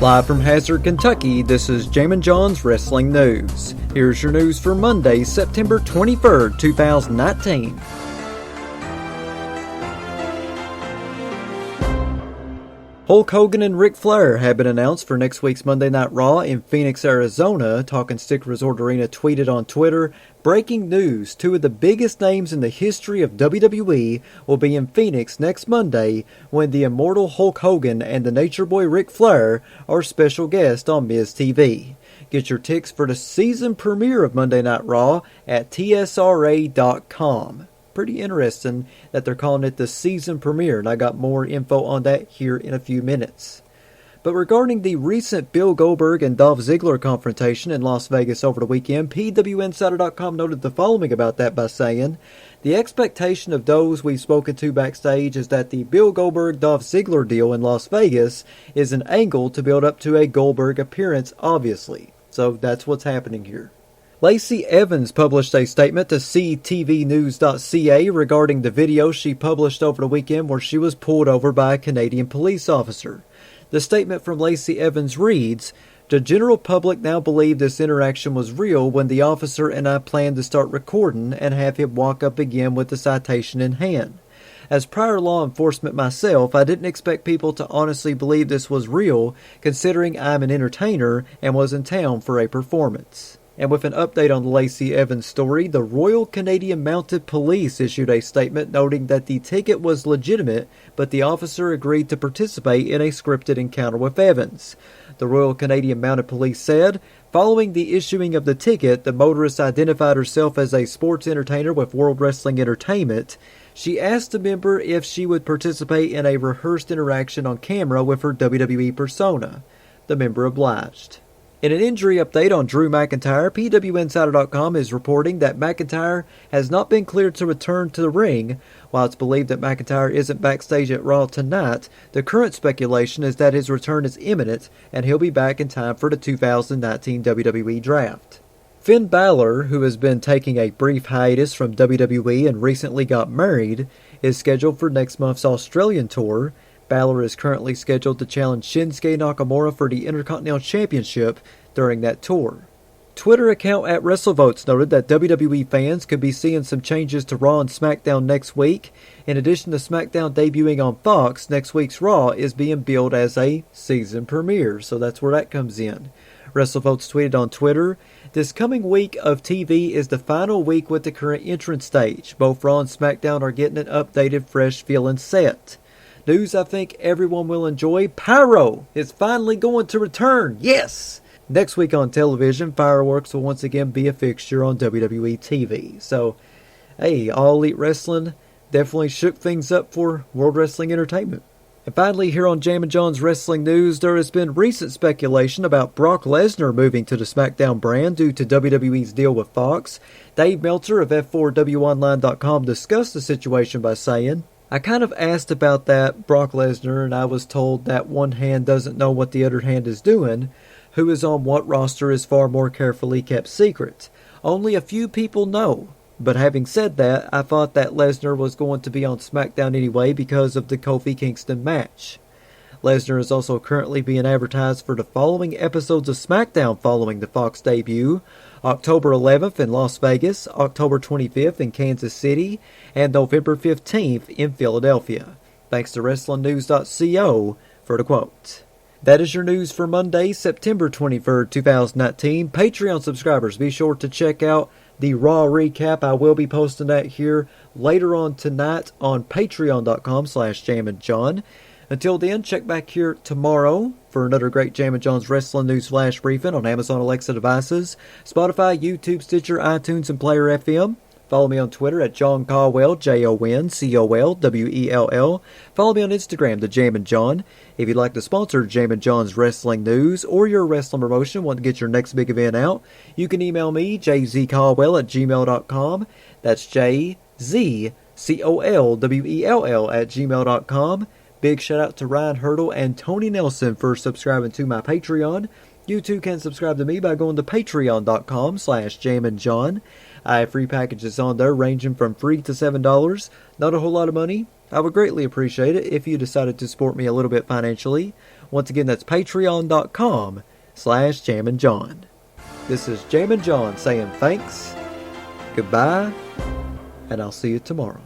Live from Hazard, Kentucky, this is Jammin John's Wrestling News. Here's your news for Monday, September 23rd, 2019. Hulk Hogan and Ric Flair have been announced for next week's Monday Night Raw in Phoenix, Arizona. Talking Stick Resort Arena tweeted on Twitter, "Breaking news, two of the biggest names in the history of WWE will be in Phoenix next Monday when the immortal Hulk Hogan and the Nature Boy Ric Flair are special guests on Miz TV. Get your tickets for the season premiere of Monday Night Raw at tsra.com. Pretty interesting that they're calling it the season premiere, and I got more info on that here in a few minutes. But regarding the recent Bill Goldberg and Dolph Ziggler confrontation in Las Vegas over the weekend, PWInsider.com noted the following about that by saying, "The expectation of those we've spoken to backstage is that the Bill Goldberg-Dolph Ziggler deal in Las Vegas is an angle to build up to a Goldberg appearance, obviously." So that's what's happening here. Lacey Evans published a statement to ctvnews.ca regarding the video she published over the weekend where she was pulled over by a Canadian police officer. The statement from Lacey Evans reads, "The general public now believe this interaction was real when the officer and I planned to start recording and have him walk up again with the citation in hand. As prior law enforcement myself, I didn't expect people to honestly believe this was real, considering I'm an entertainer and was in town for a performance." And with an update on the Lacey Evans story, the Royal Canadian Mounted Police issued a statement noting that the ticket was legitimate, but the officer agreed to participate in a scripted encounter with Evans. The Royal Canadian Mounted Police said, following the issuing of the ticket, the motorist identified herself as a sports entertainer with World Wrestling Entertainment. She asked the member if she would participate in a rehearsed interaction on camera with her WWE persona. The member obliged. In an injury update on Drew McIntyre, PWInsider.com is reporting that McIntyre has not been cleared to return to the ring. While it's believed that McIntyre isn't backstage at Raw tonight, the current speculation is that his return is imminent and he'll be back in time for the 2019 WWE Draft. Finn Balor, who has been taking a brief hiatus from WWE and recently got married, is scheduled for next month's Australian tour. Balor is currently scheduled to challenge Shinsuke Nakamura for the Intercontinental Championship during that tour. Twitter account at WrestleVotes noted that WWE fans could be seeing some changes to Raw and Smackdown next week. In addition to Smackdown debuting on Fox, next week's Raw is being billed as a season premiere, so that's where that comes in. WrestleVotes tweeted on Twitter, "This coming week of TV is the final week with the current entrance stage. Both Raw and Smackdown are getting an updated, fresh feeling set. News I think everyone will enjoy. Pyro is finally going to return. Yes! Next week on television, fireworks will once again be a fixture on WWE TV. So, hey, All Elite Wrestling definitely shook things up for World Wrestling Entertainment. And finally, here on Jammin John's Wrestling News, there has been recent speculation about Brock Lesnar moving to the SmackDown brand due to WWE's deal with Fox. Dave Meltzer of F4WOnline.com discussed the situation by saying, "I kind of asked about that Brock Lesnar, and I was told that one hand doesn't know what the other hand is doing. Who is on what roster is far more carefully kept secret. Only a few people know. But having said that, I thought that Lesnar was going to be on SmackDown anyway because of the Kofi Kingston match." Lesnar is also currently being advertised for the following episodes of SmackDown following the Fox debut: October 11th in Las Vegas, October 25th in Kansas City, and November 15th in Philadelphia. Thanks to WrestlingNews.co for the quote. That is your news for Monday, September 23rd, 2019. Patreon subscribers, be sure to check out the Raw recap. I will be posting that here later on tonight on patreon.com/JamminJohn. Until then, check back here tomorrow for another great Jammin John's Wrestling News Flash briefing on Amazon Alexa devices, Spotify, YouTube, Stitcher, iTunes, and Player FM. Follow me on Twitter at John Caldwell, JONCOLWELL. Follow me on Instagram, The Jammin John. If you'd like to sponsor Jammin John's Wrestling News or your wrestling promotion, want to get your next big event out, you can email me, jzcaldwell@gmail.com. That's JZCOLWELL@gmail.com. Big shout out to Ryan Hurdle and Tony Nelson for subscribing to my Patreon. You too can subscribe to me by going to patreon.com/JamminJohn. I have free packages on there ranging from free to $7. Not a whole lot of money, I would greatly appreciate it if you decided to support me a little bit financially. Once again, that's patreon.com/JamminJohn. This is Jammin John saying thanks, goodbye, and I'll see you tomorrow.